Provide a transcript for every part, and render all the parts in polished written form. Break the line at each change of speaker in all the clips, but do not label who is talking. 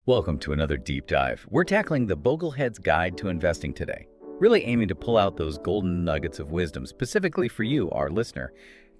Welcome to another deep dive. We're tackling the Bogleheads Guide to Investing today, really aiming to pull out those golden nuggets of wisdom specifically for you, our listener,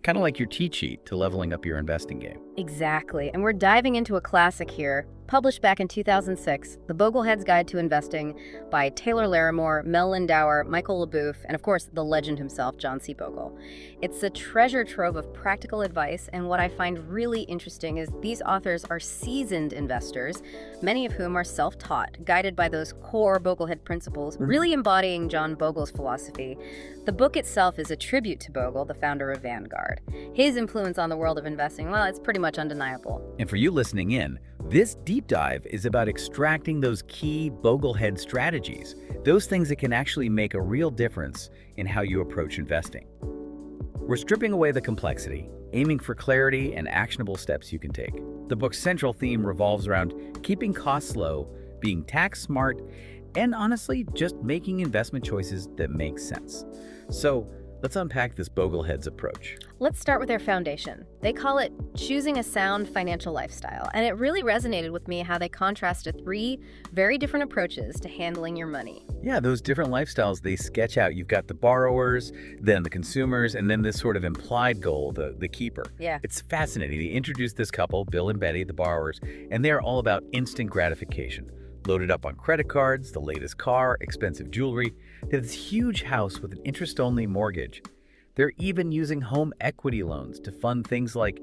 kind of like your cheat sheet to leveling up your investing game.
Exactly. And we're diving into a classic here, published back in 2006, The Bogleheads Guide to Investing by Taylor Larimore, Mel Lindauer, Michael LaBouffe, and of course, the legend himself, John C. Bogle. It's a treasure trove of practical advice, and what I find really interesting is these authors are seasoned investors, many of whom are self-taught, guided by those core Boglehead principles, really embodying John Bogle's philosophy. The book itself is a tribute to Bogle, the founder of Vanguard. His influence on the world of investing, well, it's pretty much undeniable.
And for you listening in, this deep dive is about extracting those key Boglehead strategies, those things that can actually make a real difference in how you approach investing. We're stripping away the complexity, aiming for clarity and actionable steps you can take. The book's central theme revolves around keeping costs low, being tax smart, and honestly, just making investment choices that make sense. So let's unpack this Bogleheads approach.
Let's start with their foundation. They call it choosing a sound financial lifestyle, and it really resonated with me how they contrasted three very different approaches to handling your money.
Yeah, those different lifestyles they sketch out. You've got the borrowers, then the consumers, and then this sort of implied goal, the keeper.
Yeah.
It's fascinating. They introduced this couple, Bill and Betty, the borrowers, and they're all about instant gratification. Loaded up on credit cards, the latest car, expensive jewelry. They have this huge house with an interest-only mortgage. They're even using home equity loans to fund things like,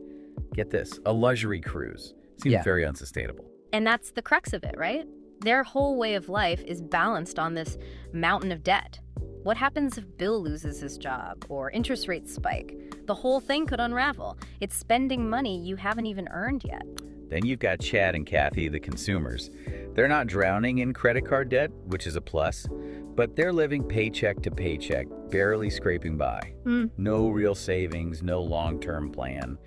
get this, a luxury cruise. Seems very unsustainable.
And that's the crux of it, right? Their whole way of life is balanced on this mountain of debt. What happens if Bill loses his job or interest rates spike? The whole thing could unravel. It's spending money you haven't even earned yet.
Then you've got Chad and Kathy, the consumers. They're not drowning in credit card debt, which is a plus, but they're living paycheck to paycheck, barely scraping by. No real savings, no long-term plan.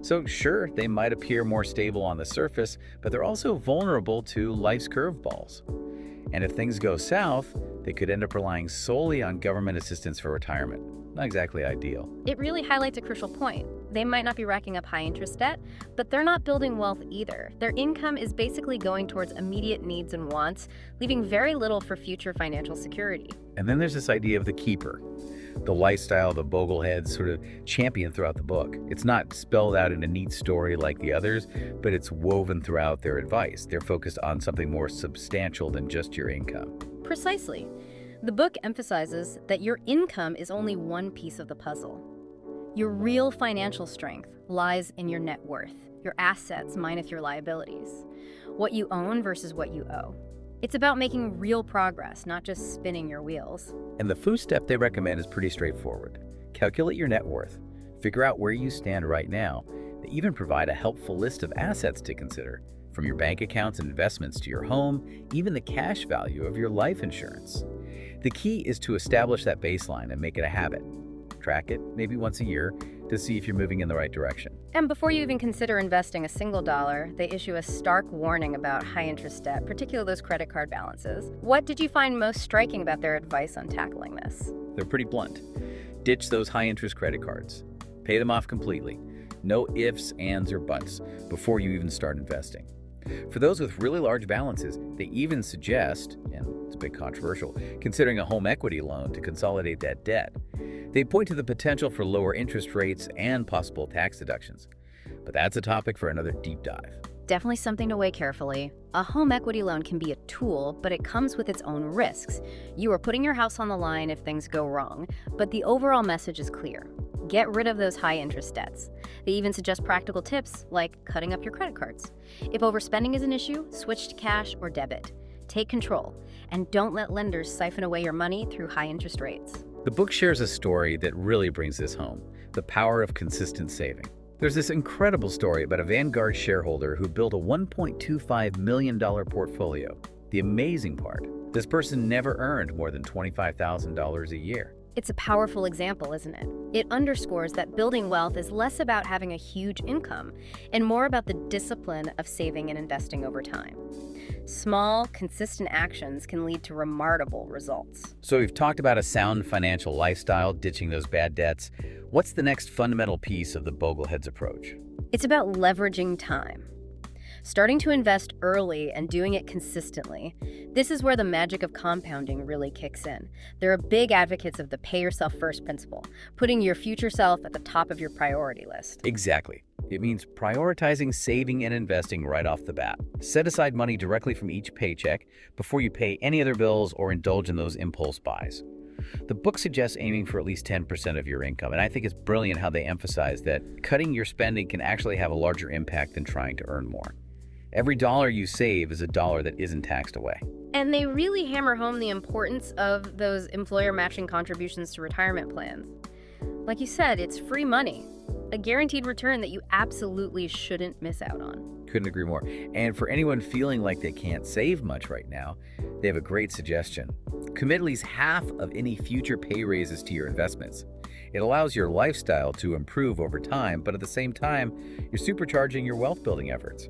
So sure, they might appear more stable on the surface, but they're also vulnerable to life's curveballs. And if things go south, they could end up relying solely on government assistance for retirement. Not exactly ideal.
It really highlights a crucial point. They might not be racking up high interest debt, but they're not building wealth either. Their income is basically going towards immediate needs and wants, leaving very little for future financial security.
And then there's this idea of the keeper, the lifestyle the Bogleheads sort of champion throughout the book. It's not spelled out in a neat story like the others, but it's woven throughout their advice. They're focused on something more substantial than just your income.
Precisely. The book emphasizes that your income is only one piece of the puzzle. Your real financial strength lies in your net worth, your assets minus your liabilities, what you own versus what you owe. It's about making real progress, not just spinning your wheels.
And the first step they recommend is pretty straightforward. Calculate your net worth. Figure out where you stand right now. They even provide a helpful list of assets to consider, from your bank accounts and investments to your home, even the cash value of your life insurance. The key is to establish that baseline and make it a habit. Track it, maybe once a year, to see if you're moving in the right direction.
And before you even consider investing a single dollar, they issue a stark warning about high-interest debt, particularly those credit card balances. What did you find most striking about their advice on tackling this?
They're pretty blunt. Ditch those high-interest credit cards. Pay them off completely. No ifs, ands, or buts before you even start investing. For those with really large balances, they even suggest, and it's a bit controversial, considering a home equity loan to consolidate that debt. They point to the potential for lower interest rates and possible tax deductions. But that's a topic for another deep dive.
Definitely something to weigh carefully. A home equity loan can be a tool, but it comes with its own risks. You are putting your house on the line if things go wrong, but the overall message is clear. Get rid of those high-interest debts. They even suggest practical tips, like cutting up your credit cards. If overspending is an issue, switch to cash or debit. Take control, and don't let lenders siphon away your money through high interest rates.
The book shares a story that really brings this home, the power of consistent saving. There's this incredible story about a Vanguard shareholder who built a $1.25 million portfolio. The amazing part, this person never earned more than $25,000 a year.
It's a powerful example, isn't it? It underscores that building wealth is less about having a huge income and more about the discipline of saving and investing over time. Small, consistent actions can lead to remarkable results.
So we've talked about a sound financial lifestyle, ditching those bad debts. What's the next fundamental piece of the Bogleheads approach?
It's about leveraging time. starting to invest early and doing it consistently. This is where the magic of compounding really kicks in. They're big advocates of the pay yourself first principle, putting your future self at the top of your priority list.
Exactly. It means prioritizing saving and investing right off the bat. Set aside money directly from each paycheck before you pay any other bills or indulge in those impulse buys. The book suggests aiming for at least 10% of your income, and I think it's brilliant how they emphasize that cutting your spending can actually have a larger impact than trying to earn more. Every dollar you save is a dollar that isn't taxed away.
And they really hammer home the importance of those employer matching contributions to retirement plans. Like you said, it's free money, a guaranteed return that you absolutely shouldn't miss out on.
Couldn't agree more. And for anyone feeling like they can't save much right now, they have a great suggestion. Commit at least half of any future pay raises to your investments. It allows your lifestyle to improve over time, but at the same time, you're supercharging your wealth building efforts.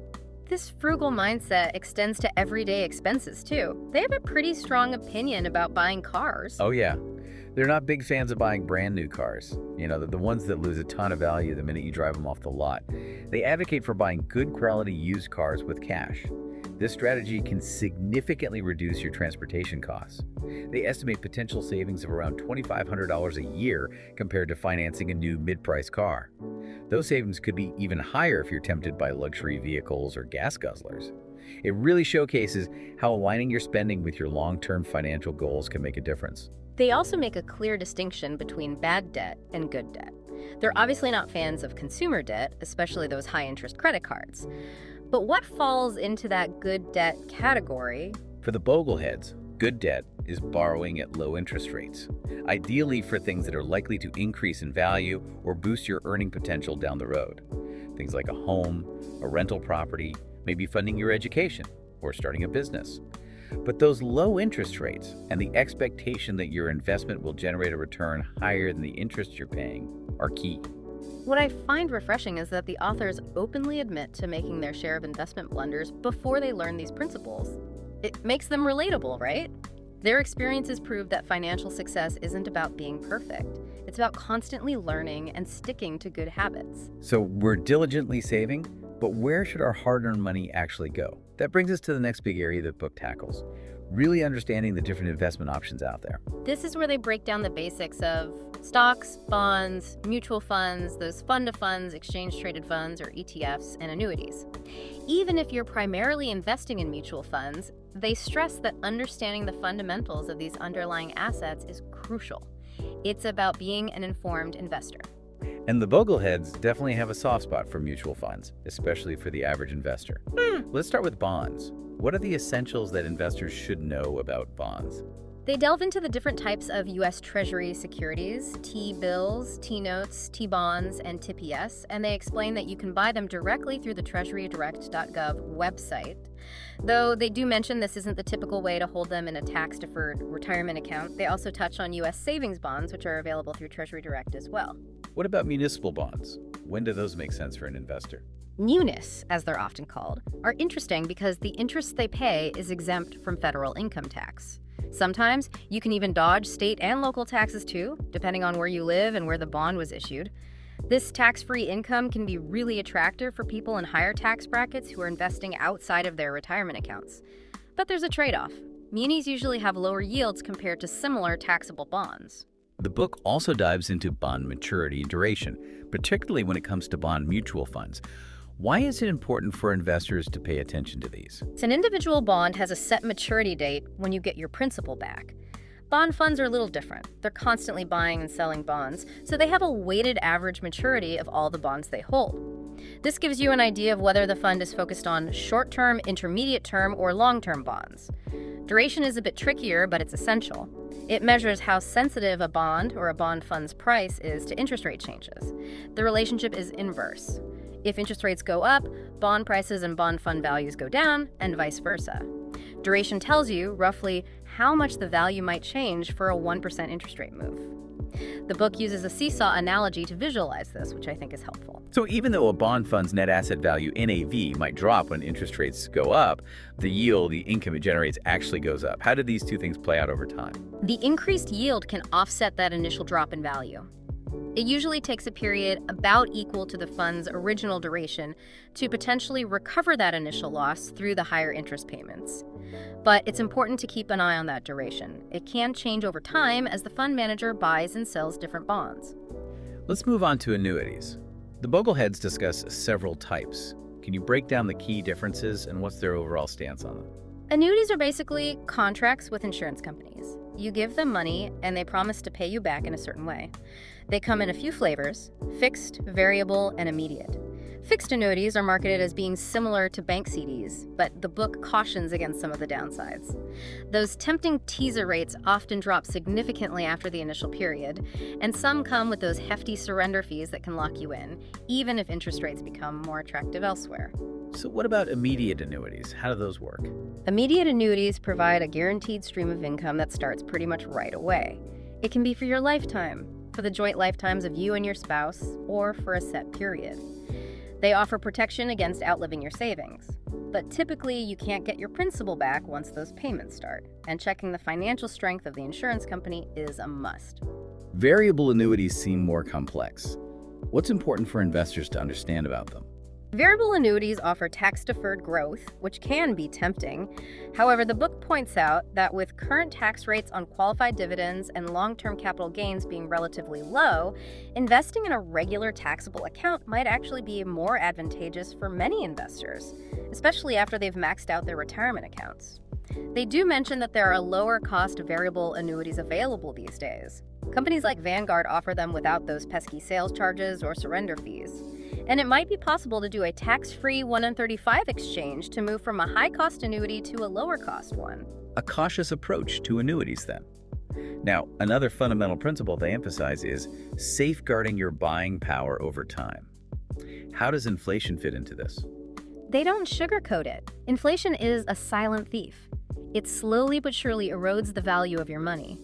This frugal mindset extends to everyday expenses too. They have a pretty strong opinion about buying cars.
Oh yeah, they're not big fans of buying brand new cars. You know, the ones that lose a ton of value the minute you drive them off the lot. They advocate for buying good quality used cars with cash. This strategy can significantly reduce your transportation costs. They estimate potential savings of around $2,500 a year compared to financing a new mid-price car. Those savings could be even higher if you're tempted by luxury vehicles or gas guzzlers. It really showcases how aligning your spending with your long-term financial goals can make a difference.
They also make a clear distinction between bad debt and good debt. They're obviously not fans of consumer debt, especially those high-interest credit cards. But what falls into that good debt category?
For the Bogleheads, good debt is borrowing at low interest rates, ideally for things that are likely to increase in value or boost your earning potential down the road. Things like a home, a rental property, maybe funding your education or starting a business. But those low interest rates and the expectation that your investment will generate a return higher than the interest you're paying are key.
What I find refreshing is that the authors openly admit to making their share of investment blunders before they learn these principles. It makes them relatable, right? Their experiences prove that financial success isn't about being perfect. It's about constantly learning and sticking to good habits.
So we're diligently saving, but where should our hard-earned money actually go? That brings us to the next big area the book tackles, really understanding the different investment options out there.
This is where they break down the basics of stocks, bonds, mutual funds, those fund-to-funds, exchange-traded funds, or ETFs, and annuities. Even if you're primarily investing in mutual funds, they stress that understanding the fundamentals of these underlying assets is crucial. It's about being an informed investor.
And the Bogleheads definitely have a soft spot for mutual funds, especially for the average investor. Let's start with bonds. What are the essentials that investors should know about bonds?
They delve into the different types of U.S. Treasury securities, T-bills, T-notes, T-bonds, and TPS, and they explain that you can buy them directly through the treasurydirect.gov website. Though they do mention this isn't the typical way to hold them in a tax-deferred retirement account, they also touch on U.S. savings bonds, which are available through Treasury Direct as well.
What about municipal bonds? When do those make sense for an investor?
Munis, as they're often called, are interesting because the interest they pay is exempt from federal income tax. Sometimes you can even dodge state and local taxes too, depending on where you live and where the bond was issued. This tax-free income can be really attractive for people in higher tax brackets who are investing outside of their retirement accounts. But there's a trade-off. Munis usually have lower yields compared to similar taxable bonds.
The book also dives into bond maturity and duration, particularly when it comes to bond mutual funds. Why is it important for investors to pay attention to these?
An individual bond has a set maturity date when you get your principal back. Bond funds are a little different. They're constantly buying and selling bonds, so they have a weighted average maturity of all the bonds they hold. This gives you an idea of whether the fund is focused on short-term, intermediate-term, or long-term bonds. Duration is a bit trickier, but it's essential. It measures how sensitive a bond or a bond fund's price is to interest rate changes. The relationship is inverse. If interest rates go up, bond prices and bond fund values go down, and vice versa. Duration tells you, roughly, how much the value might change for a 1% interest rate move. The book uses a seesaw analogy to visualize this, which I think is helpful.
So even though a bond fund's net asset value, NAV, might drop when interest rates go up, the yield, the income it generates, actually goes up. How do these two things play out over time?
The increased yield can offset that initial drop in value. It usually takes a period about equal to the fund's original duration to potentially recover that initial loss through the higher interest payments. But it's important to keep an eye on that duration. It can change over time as the fund manager buys and sells different bonds.
Let's move on to annuities. The Bogleheads discuss several types. Can you break down the key differences and what's their overall stance on them?
Annuities are basically contracts with insurance companies. You give them money and they promise to pay you back in a certain way. They come in a few flavors: fixed, variable, and immediate. Fixed annuities are marketed as being similar to bank CDs, but the book cautions against some of the downsides. Those tempting teaser rates often drop significantly after the initial period, and some come with those hefty surrender fees that can lock you in, even if interest rates become more attractive elsewhere.
So what about immediate annuities? How do those work?
Immediate annuities provide a guaranteed stream of income that starts pretty much right away. It can be for your lifetime, for the joint lifetimes of you and your spouse, or for a set period. They offer protection against outliving your savings. But typically, you can't get your principal back once those payments start, and checking the financial strength of the insurance company is a must.
Variable annuities seem more complex. What's important for investors to understand about them?
Variable annuities offer tax-deferred growth, which can be tempting. However, the book points out that with current tax rates on qualified dividends and long-term capital gains being relatively low, investing in a regular taxable account might actually be more advantageous for many investors, especially after they've maxed out their retirement accounts. They do mention that there are lower-cost variable annuities available these days. Companies like Vanguard offer them without those pesky sales charges or surrender fees. And it might be possible to do a tax-free 1 in 35 exchange to move from a high-cost annuity to a lower-cost one.
A cautious approach to annuities, then. Now, another fundamental principle they emphasize is safeguarding your buying power over time. How does inflation fit into this?
They don't sugarcoat it. Inflation is a silent thief. It slowly but surely erodes the value of your money.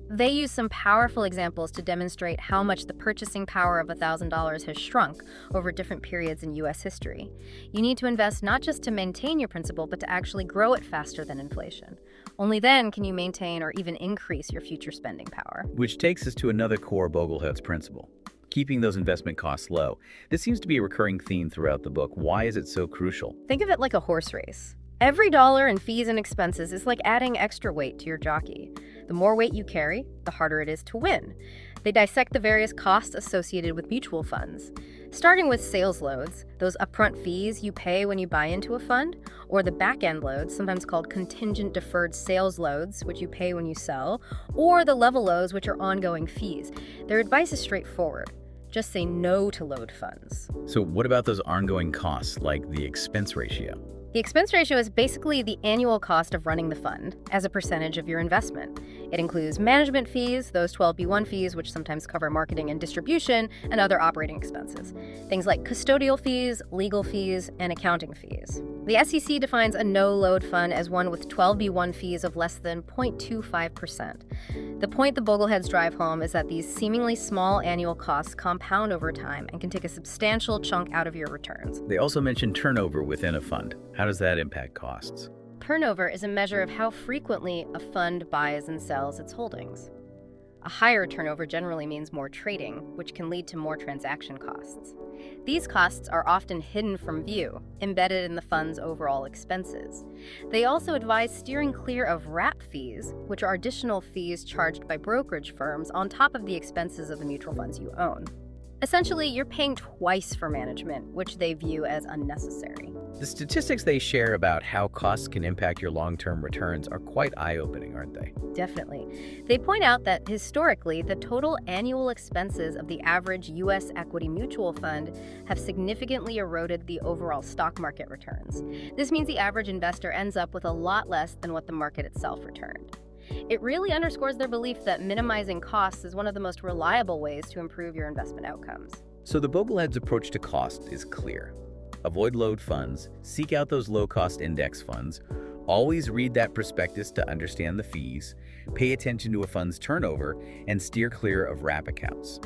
They use some powerful examples to demonstrate how much the purchasing power of $1,000 has shrunk over different periods in U.S. history. You need to invest not just to maintain your principal, but to actually grow it faster than inflation. Only then can you maintain or even increase your future spending power.
Which takes us to another core Bogleheads principle: keeping those investment costs low. This seems to be a recurring theme throughout the book. Why is it so crucial?
Think of it like a horse race. Every dollar in fees and expenses is like adding extra weight to your jockey. The more weight you carry, the harder it is to win. They dissect the various costs associated with mutual funds, starting with sales loads, those upfront fees you pay when you buy into a fund, or the back-end loads, sometimes called contingent deferred sales loads, which you pay when you sell, or the level loads, which are ongoing fees. Their advice is straightforward. Just say no to load funds.
So what about those ongoing costs, like the expense ratio?
The expense ratio is basically the annual cost of running the fund as a percentage of your investment. It includes management fees, those 12B1 fees, which sometimes cover marketing and distribution, and other operating expenses. Things like custodial fees, legal fees, and accounting fees. The SEC defines a no-load fund as one with 12B1 fees of less than 0.25%. The point the Bogleheads drive home is that these seemingly small annual costs compound over time and can take a substantial chunk out of your returns.
They also mention turnover within a fund. How does that impact costs?
Turnover is a measure of how frequently a fund buys and sells its holdings. A higher turnover generally means more trading, which can lead to more transaction costs. These costs are often hidden from view, embedded in the fund's overall expenses. They also advise steering clear of wrap fees, which are additional fees charged by brokerage firms on top of the expenses of the mutual funds you own. Essentially, you're paying twice for management, which they view as unnecessary.
The statistics they share about how costs can impact your long-term returns are quite eye-opening, aren't they?
Definitely. They point out that historically, the total annual expenses of the average U.S. equity mutual fund have significantly eroded the overall stock market returns. This means the average investor ends up with a lot less than what the market itself returned. It really underscores their belief that minimizing costs is one of the most reliable ways to improve your investment outcomes.
So the Bogleheads' approach to cost is clear. Avoid load funds, seek out those low-cost index funds, always read that prospectus to understand the fees, pay attention to a fund's turnover, and steer clear of wrap accounts.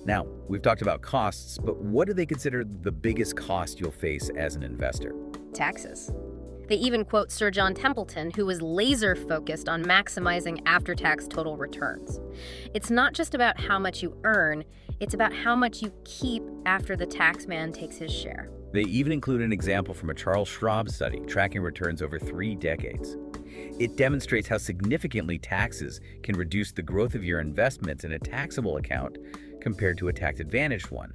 Now, we've talked about costs, but what do they consider the biggest cost you'll face as an investor?
Taxes. They even quote Sir John Templeton, who was laser-focused on maximizing after-tax total returns. It's not just about how much you earn, it's about how much you keep after the taxman takes his share.
They even include an example from a Charles Schwab study tracking returns over 3 decades. It demonstrates how significantly taxes can reduce the growth of your investments in a taxable account compared to a tax-advantaged one.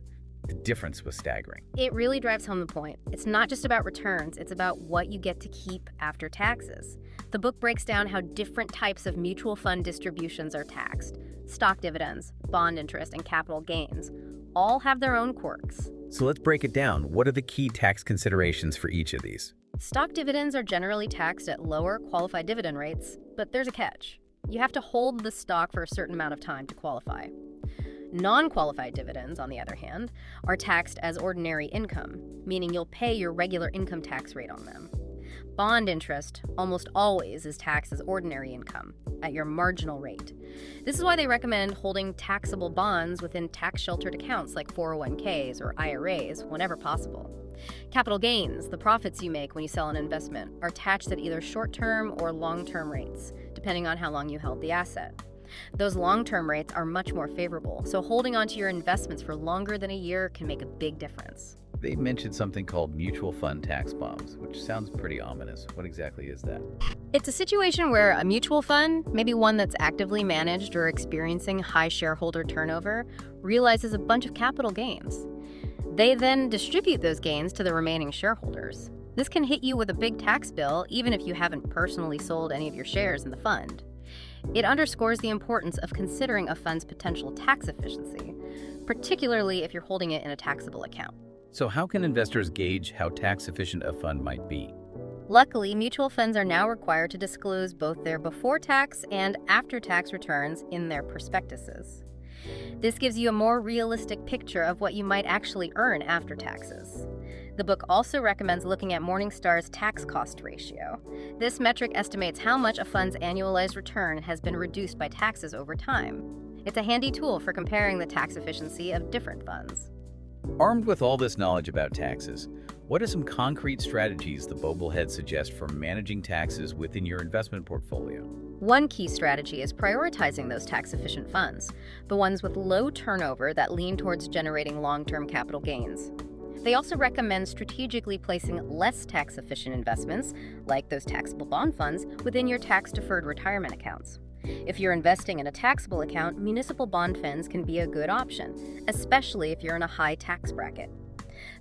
The difference was staggering.
It really drives home the point. It's not just about returns, it's about what you get to keep after taxes. The book breaks down how different types of mutual fund distributions are taxed. Stock dividends, bond interest, and capital gains all have their own quirks.
So let's break it down. What are the key tax considerations for each of these?
Stock dividends are generally taxed at lower qualified dividend rates, but there's a catch. You have to hold the stock for a certain amount of time to qualify. Non-qualified dividends, on the other hand, are taxed as ordinary income, meaning you'll pay your regular income tax rate on them. Bond interest almost always is taxed as ordinary income, at your marginal rate. This is why they recommend holding taxable bonds within tax-sheltered accounts like 401ks or IRAs whenever possible. Capital gains, the profits you make when you sell an investment, are taxed at either short-term or long-term rates, depending on how long you held the asset. Those long-term rates are much more favorable, so holding onto your investments for longer than a year can make a big difference.
They mentioned something called mutual fund tax bombs, which sounds pretty ominous. What exactly is that?
It's a situation where a mutual fund, maybe one that's actively managed or experiencing high shareholder turnover, realizes a bunch of capital gains. They then distribute those gains to the remaining shareholders. This can hit you with a big tax bill, even if you haven't personally sold any of your shares in the fund. It underscores the importance of considering a fund's potential tax efficiency, particularly if you're holding it in a taxable account.
So how can investors gauge how tax efficient a fund might be?
Luckily, mutual funds are now required to disclose both their before-tax and after-tax returns in their prospectuses. This gives you a more realistic picture of what you might actually earn after taxes. The book also recommends looking at Morningstar's tax cost ratio. This metric estimates how much a fund's annualized return has been reduced by taxes over time. It's a handy tool for comparing the tax efficiency of different funds.
Armed with all this knowledge about taxes, what are some concrete strategies the Bogleheads suggest for managing taxes within your investment portfolio?
One key strategy is prioritizing those tax-efficient funds, the ones with low turnover that lean towards generating long-term capital gains. They also recommend strategically placing less tax-efficient investments, like those taxable bond funds, within your tax-deferred retirement accounts. If you're investing in a taxable account, municipal bond funds can be a good option, especially if you're in a high tax bracket.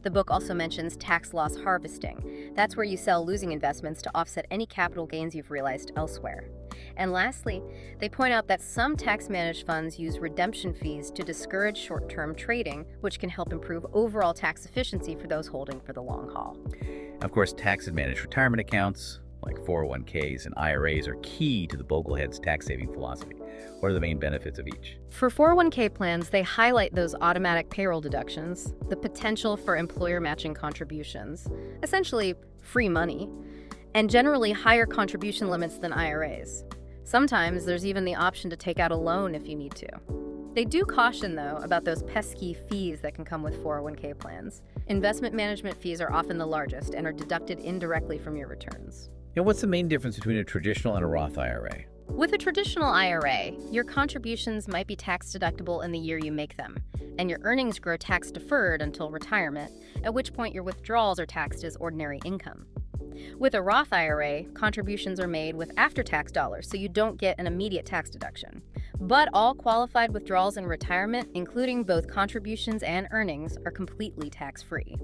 The book also mentions tax loss harvesting. That's where you sell losing investments to offset any capital gains you've realized elsewhere. And lastly, they point out that some tax-managed funds use redemption fees to discourage short-term trading, which can help improve overall tax efficiency for those holding for the long haul.
Of course, tax-advantaged retirement accounts, like 401ks and IRAs, are key to the Bogleheads' tax-saving philosophy. What are the main benefits of each?
For 401k plans, they highlight those automatic payroll deductions, the potential for employer matching contributions, essentially free money, and generally higher contribution limits than IRAs. Sometimes there's even the option to take out a loan if you need to. They do caution, though, about those pesky fees that can come with 401k plans. Investment management fees are often the largest and are deducted indirectly from your returns.
And what's the main difference between a traditional and a Roth IRA?
With a traditional IRA, your contributions might be tax deductible in the year you make them, and your earnings grow tax deferred until retirement, at which point your withdrawals are taxed as ordinary income. With a Roth IRA, contributions are made with after-tax dollars, so you don't get an immediate tax deduction. But all qualified withdrawals in retirement, including both contributions and earnings, are completely tax-free.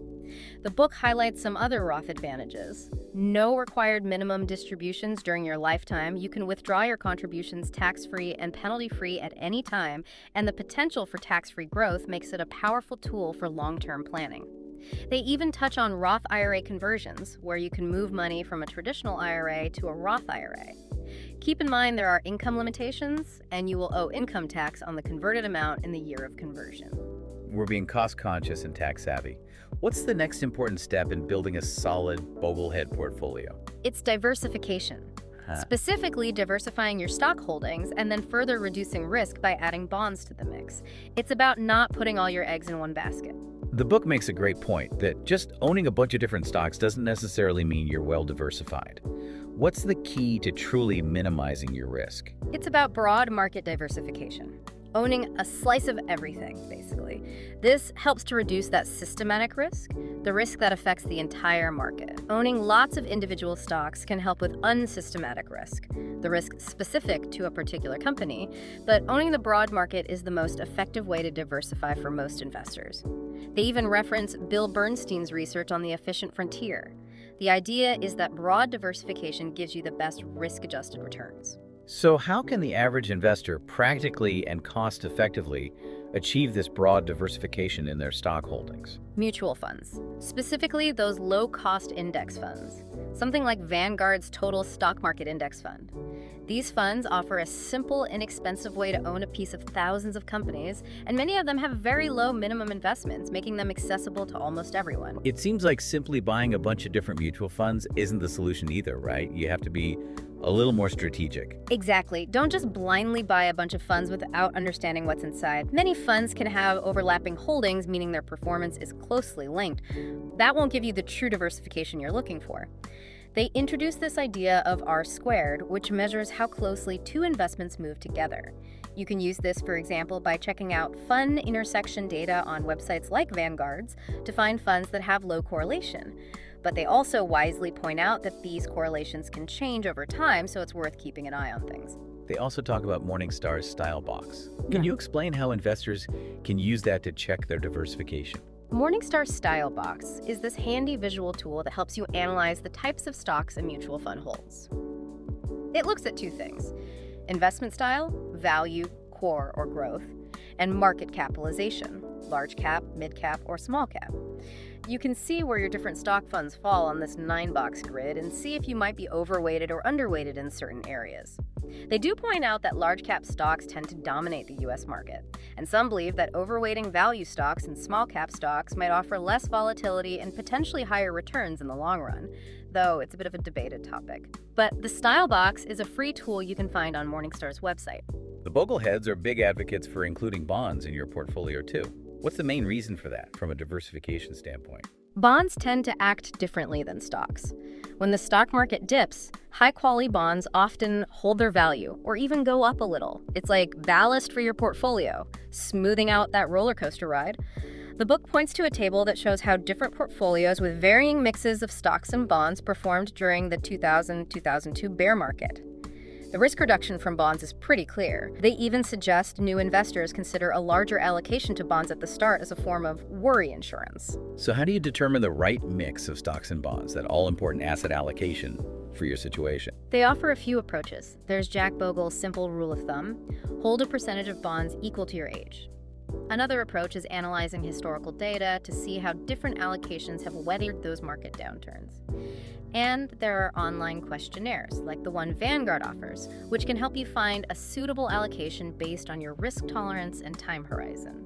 The book highlights some other Roth advantages. No required minimum distributions during your lifetime. You can withdraw your contributions tax-free and penalty-free at any time, and the potential for tax-free growth makes it a powerful tool for long-term planning. They even touch on Roth IRA conversions, where you can move money from a traditional IRA to a Roth IRA. Keep in mind there are income limitations, and you will owe income tax on the converted amount in the year of conversion.
We're being cost-conscious and tax-savvy. What's the next important step in building a solid Boglehead portfolio?
It's diversification. Specifically diversifying your stock holdings and then further reducing risk by adding bonds to the mix. It's about not putting all your eggs in one basket.
The book makes a great point that just owning a bunch of different stocks doesn't necessarily mean you're well diversified. What's the key to truly minimizing your risk?
It's about broad market diversification. Owning a slice of everything, basically. This helps to reduce that systematic risk, the risk that affects the entire market. Owning lots of individual stocks can help with unsystematic risk, the risk specific to a particular company, but owning the broad market is the most effective way to diversify for most investors. They even reference Bill Bernstein's research on the efficient frontier. The idea is that broad diversification gives you the best risk-adjusted returns.
So how can the average investor practically and cost-effectively achieve this broad diversification in their stock holdings?
Mutual funds, specifically those low-cost index funds, something like Vanguard's Total Stock Market Index Fund. These funds offer a simple, inexpensive way to own a piece of thousands of companies, and many of them have very low minimum investments, making them accessible to almost everyone.
It seems like simply buying a bunch of different mutual funds isn't the solution either, right? You have to be a little more strategic.
Exactly. Don't just blindly buy a bunch of funds without understanding what's inside. Many funds can have overlapping holdings, meaning their performance is closely linked. That won't give you the true diversification you're looking for. They introduced this idea of R squared, which measures how closely two investments move together. You can use this, for example, by checking out fund intersection data on websites like Vanguard's to find funds that have low correlation. But they also wisely point out that these correlations can change over time, so it's worth keeping an eye on things.
They also talk about Morningstar's style box. Can you explain how investors can use that to check their diversification?
Morningstar Style Box is this handy visual tool that helps you analyze the types of stocks a mutual fund holds. It looks at two things: investment style, value, core, or growth, and market capitalization, large cap, mid cap, or small cap. You can see where your different stock funds fall on this 9-box grid and see if you might be overweighted or underweighted in certain areas. They do point out that large cap stocks tend to dominate the US market, and some believe that overweighting value stocks and small cap stocks might offer less volatility and potentially higher returns in the long run, though it's a bit of a debated topic. But the Style Box is a free tool you can find on Morningstar's website.
The Bogleheads are big advocates for including bonds in your portfolio too. What's the main reason for that from a diversification standpoint?
Bonds tend to act differently than stocks. When the stock market dips, high-quality bonds often hold their value or even go up a little. It's like ballast for your portfolio, smoothing out that roller coaster ride. The book points to a table that shows how different portfolios with varying mixes of stocks and bonds performed during the 2000-2002 bear market. The risk reduction from bonds is pretty clear. They even suggest new investors consider a larger allocation to bonds at the start as a form of worry insurance.
So how do you determine the right mix of stocks and bonds, that all-important asset allocation for your situation?
They offer a few approaches. There's Jack Bogle's simple rule of thumb: hold a percentage of bonds equal to your age. Another approach is analyzing historical data to see how different allocations have weathered those market downturns. And there are online questionnaires, like the one Vanguard offers, which can help you find a suitable allocation based on your risk tolerance and time horizon.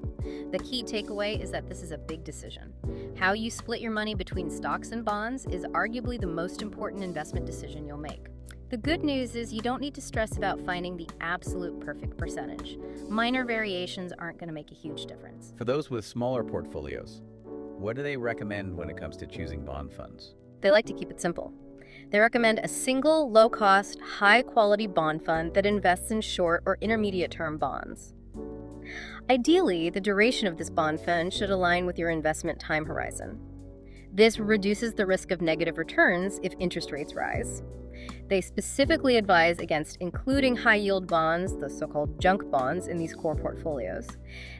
The key takeaway is that this is a big decision. How you split your money between stocks and bonds is arguably the most important investment decision you'll make. The good news is you don't need to stress about finding the absolute perfect percentage. Minor variations aren't going to make a huge difference.
For those with smaller portfolios, what do they recommend when it comes to choosing bond funds?
They like to keep it simple. They recommend a single, low-cost, high-quality bond fund that invests in short or intermediate-term bonds. Ideally, the duration of this bond fund should align with your investment time horizon. This reduces the risk of negative returns if interest rates rise. They specifically advise against including high-yield bonds, the so-called junk bonds, in these core portfolios.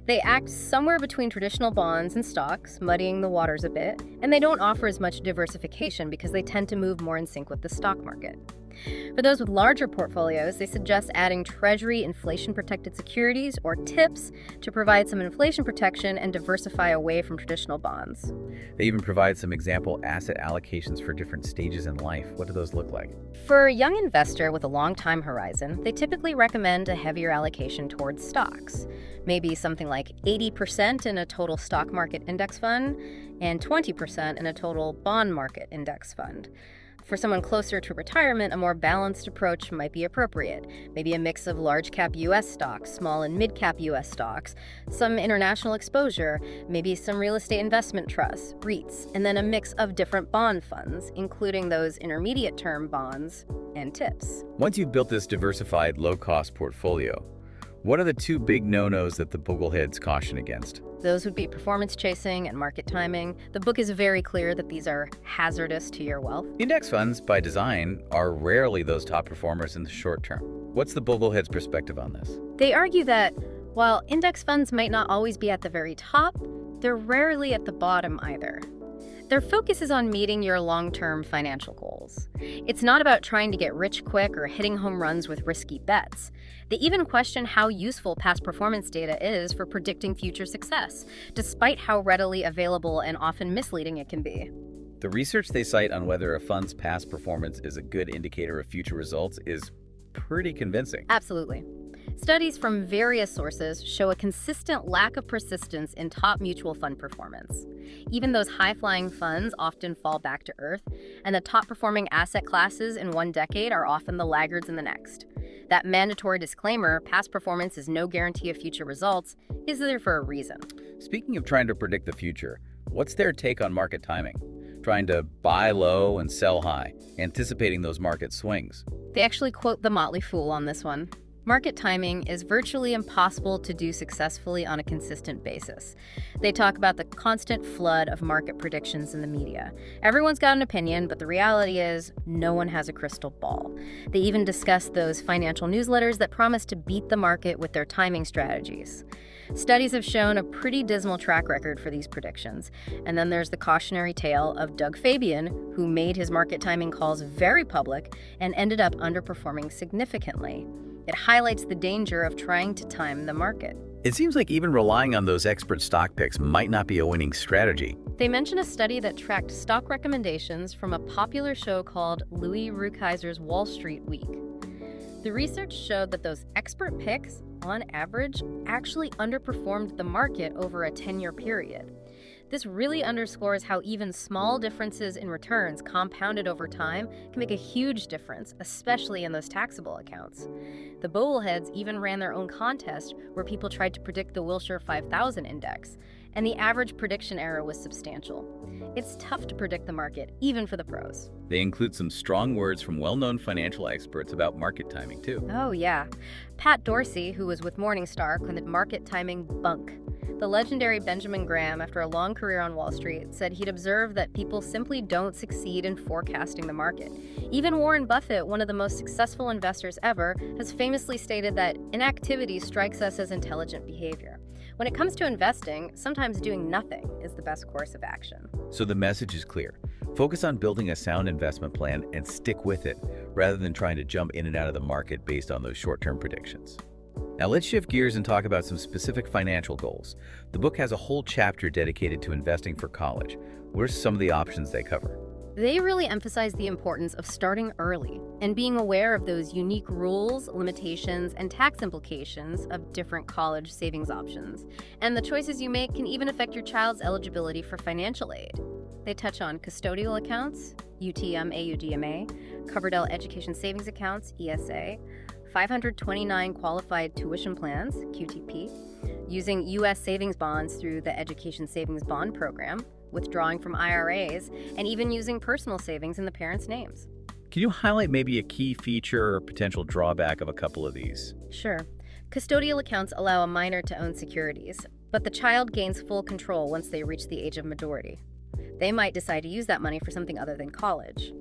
They act somewhere between traditional bonds and stocks, muddying the waters a bit, and they don't offer as much diversification because they tend to move more in sync with the stock market. For those with larger portfolios, they suggest adding Treasury inflation-protected securities, or TIPS, to provide some inflation protection and diversify away from traditional bonds.
They even provide some example asset allocations for different stages in life. What do those look like?
For a young investor with a long time horizon, they typically recommend a heavier allocation towards stocks, maybe something like 80% in a total stock market index fund and 20% in a total bond market index fund. For someone closer to retirement, a more balanced approach might be appropriate. Maybe a mix of large-cap U.S. stocks, small and mid-cap U.S. stocks, some international exposure, maybe some real estate investment trusts, REITs, and then a mix of different bond funds, including those intermediate-term bonds and TIPS.
Once you've built this diversified, low-cost portfolio, what are the two big no-nos that the Bogleheads caution against?
Those would be performance chasing and market timing. The book is very clear that these are hazardous to your wealth.
Index funds, by design, are rarely those top performers in the short term. What's the Bogleheads' perspective on this?
They argue that while index funds might not always be at the very top, they're rarely at the bottom either. Their focus is on meeting your long-term financial goals. It's not about trying to get rich quick or hitting home runs with risky bets. They even question how useful past performance data is for predicting future success, despite how readily available and often misleading it can be.
The research they cite on whether a fund's past performance is a good indicator of future results is pretty convincing.
Absolutely. Studies from various sources show a consistent lack of persistence in top mutual fund performance. Even those high-flying funds often fall back to earth, and the top-performing asset classes in one decade are often the laggards in the next. That mandatory disclaimer, past performance is no guarantee of future results, is there for a reason.
Speaking of trying to predict the future, what's their take on market timing? Trying to buy low and sell high, anticipating those market swings.
They actually quote the Motley Fool on this one. Market timing is virtually impossible to do successfully on a consistent basis. They talk about the constant flood of market predictions in the media. Everyone's got an opinion, but the reality is no one has a crystal ball. They even discuss those financial newsletters that promise to beat the market with their timing strategies. Studies have shown a pretty dismal track record for these predictions. And then there's the cautionary tale of Doug Fabian, who made his market timing calls very public and ended up underperforming significantly. It highlights the danger of trying to time the market.
It seems like even relying on those expert stock picks might not be a winning strategy.
They mention a study that tracked stock recommendations from a popular show called Louis Rukeyser's Wall Street Week. The research showed that those expert picks, on average, actually underperformed the market over a 10-year period. This really underscores how even small differences in returns compounded over time can make a huge difference, especially in those taxable accounts. The Bogleheads even ran their own contest where people tried to predict the Wilshire 5000 index, and the average prediction error was substantial. It's tough to predict the market, even for the pros.
They include some strong words from well-known financial experts about market timing, too.
Oh, yeah. Pat Dorsey, who was with Morningstar, called it market timing bunk. The legendary Benjamin Graham, after a long career on Wall Street, said he'd observed that people simply don't succeed in forecasting the market. Even Warren Buffett, one of the most successful investors ever, has famously stated that inactivity strikes us as intelligent behavior. When it comes to investing, sometimes doing nothing is the best course of action.
So the message is clear. Focus on building a sound investment plan and stick with it, rather than trying to jump in and out of the market based on those short-term predictions. Now let's shift gears and talk about some specific financial goals. The book has a whole chapter dedicated to investing for college. What are some of the options they cover?
They really emphasize the importance of starting early and being aware of those unique rules, limitations, and tax implications of different college savings options. And the choices you make can even affect your child's eligibility for financial aid. They touch on custodial accounts, UTM, AUDMA, Coverdell Education Savings Accounts, ESA, 529 qualified tuition plans, QTP, using U.S. savings bonds through the Education Savings Bond Program, withdrawing from IRAs, and even using personal savings in the parents' names.
Can you highlight maybe a key feature or potential drawback of a couple of these?
Sure. Custodial accounts allow a minor to own securities, but the child gains full control once they reach the age of majority. They might decide to use that money for something other than college.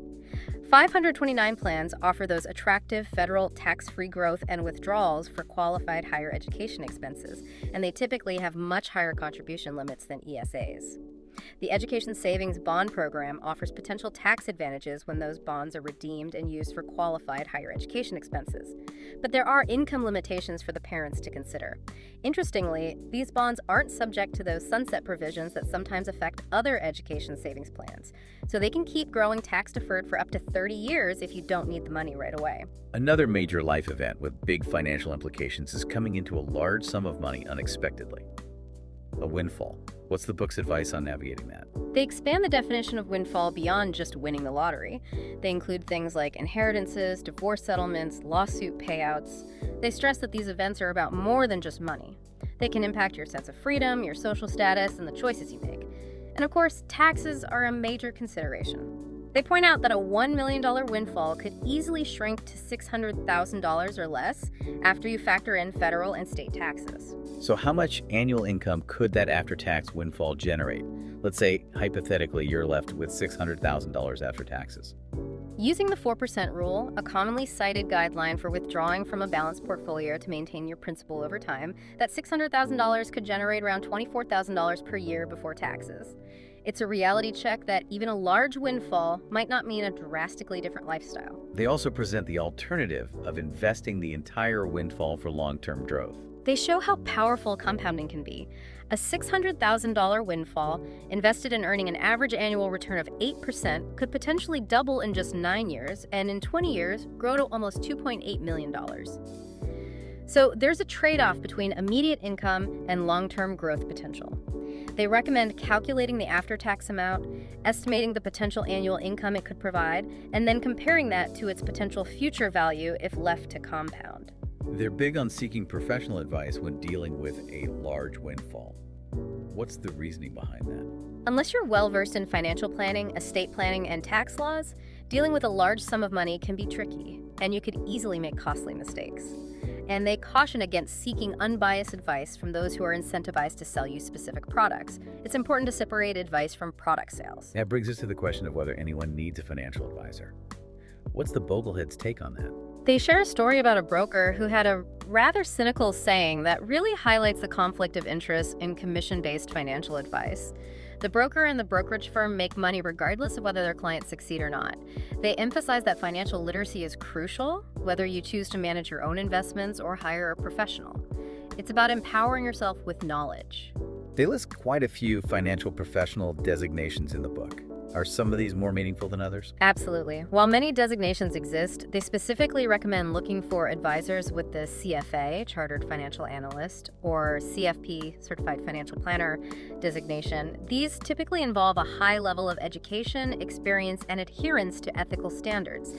529 plans offer those attractive federal tax-free growth and withdrawals for qualified higher education expenses, and they typically have much higher contribution limits than ESAs. The Education Savings Bond Program offers potential tax advantages when those bonds are redeemed and used for qualified higher education expenses. But there are income limitations for the parents to consider. Interestingly, these bonds aren't subject to those sunset provisions that sometimes affect other education savings plans, so they can keep growing tax-deferred for up to 30 years if you don't need the money right away.
Another major life event with big financial implications is coming into a large sum of money unexpectedly. A windfall. What's the book's advice on navigating that?
They expand the definition of windfall beyond just winning the lottery. They include things like inheritances, divorce settlements, lawsuit payouts. They stress that these events are about more than just money. They can impact your sense of freedom, your social status, and the choices you make. And of course, taxes are a major consideration. They point out that a $1 million windfall could easily shrink to $600,000 or less after you factor in federal and state taxes.
So how much annual income could that after-tax windfall generate? Let's say, hypothetically, you're left with $600,000 after taxes.
Using the 4% rule, a commonly cited guideline for withdrawing from a balanced portfolio to maintain your principal over time, that $600,000 could generate around $24,000 per year before taxes. It's a reality check that even a large windfall might not mean a drastically different lifestyle.
They also present the alternative of investing the entire windfall for long-term growth.
They show how powerful compounding can be. A $600,000 windfall, invested in earning an average annual return of 8%, could potentially double in just 9 years, and in 20 years, grow to almost $2.8 million. So there's a trade-off between immediate income and long-term growth potential. They recommend calculating the after-tax amount, estimating the potential annual income it could provide, and then comparing that to its potential future value if left to compound.
They're big on seeking professional advice when dealing with a large windfall. What's the reasoning behind that?
Unless you're well-versed in financial planning, estate planning, and tax laws, dealing with a large sum of money can be tricky, and you could easily make costly mistakes. And they caution against seeking unbiased advice from those who are incentivized to sell you specific products. It's important to separate advice from product sales.
That brings us to the question of whether anyone needs a financial advisor. What's the Bogleheads' take on that?
They share a story about a broker who had a rather cynical saying that really highlights the conflict of interest in commission-based financial advice. The broker and the brokerage firm make money regardless of whether their clients succeed or not. They emphasize that financial literacy is crucial, whether you choose to manage your own investments or hire a professional. It's about empowering yourself with knowledge.
They list quite a few financial professional designations in the book. Are some of these more meaningful than others?
Absolutely. While many designations exist, they specifically recommend looking for advisors with the CFA, Chartered Financial Analyst, or CFP, Certified Financial Planner designation. These typically involve a high level of education, experience, and adherence to ethical standards.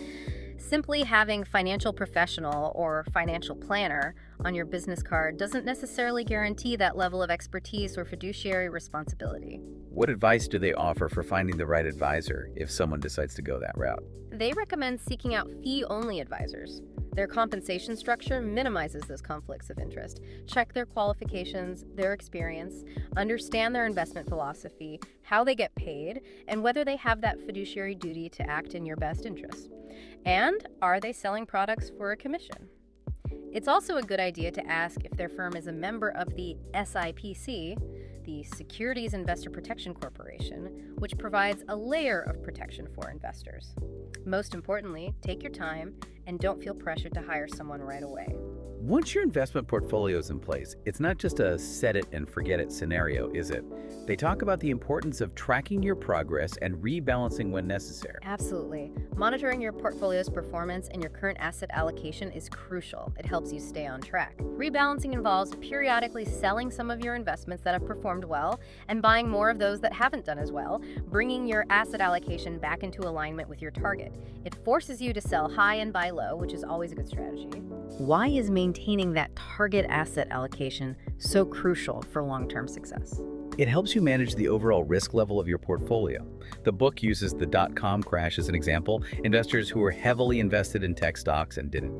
Simply having financial professional or financial planner on your business card doesn't necessarily guarantee that level of expertise or fiduciary responsibility.
What advice do they offer for finding the right advisor if someone decides to go that route?
They recommend seeking out fee-only advisors. Their compensation structure minimizes those conflicts of interest. Check their qualifications, their experience, understand their investment philosophy, how they get paid, and whether they have that fiduciary duty to act in your best interest. And are they selling products for a commission? It's also a good idea to ask if their firm is a member of the SIPC, the Securities Investor Protection Corporation, which provides a layer of protection for investors. Most importantly, take your time and don't feel pressured to hire someone right away.
Once your investment portfolio is in place, it's not just a set it and forget it scenario, is it? They talk about the importance of tracking your progress and rebalancing when necessary.
Absolutely. Monitoring your portfolio's performance and your current asset allocation is crucial. It helps you stay on track. Rebalancing involves periodically selling some of your investments that have performed well and buying more of those that haven't done as well, bringing your asset allocation back into alignment with your target. It forces you to sell high and buy low, which is always a good strategy. Why is maintaining that target asset allocation so crucial for long-term success?
It helps you manage the overall risk level of your portfolio. The book uses the dot-com crash as an example, investors who were heavily invested in tech stocks and didn't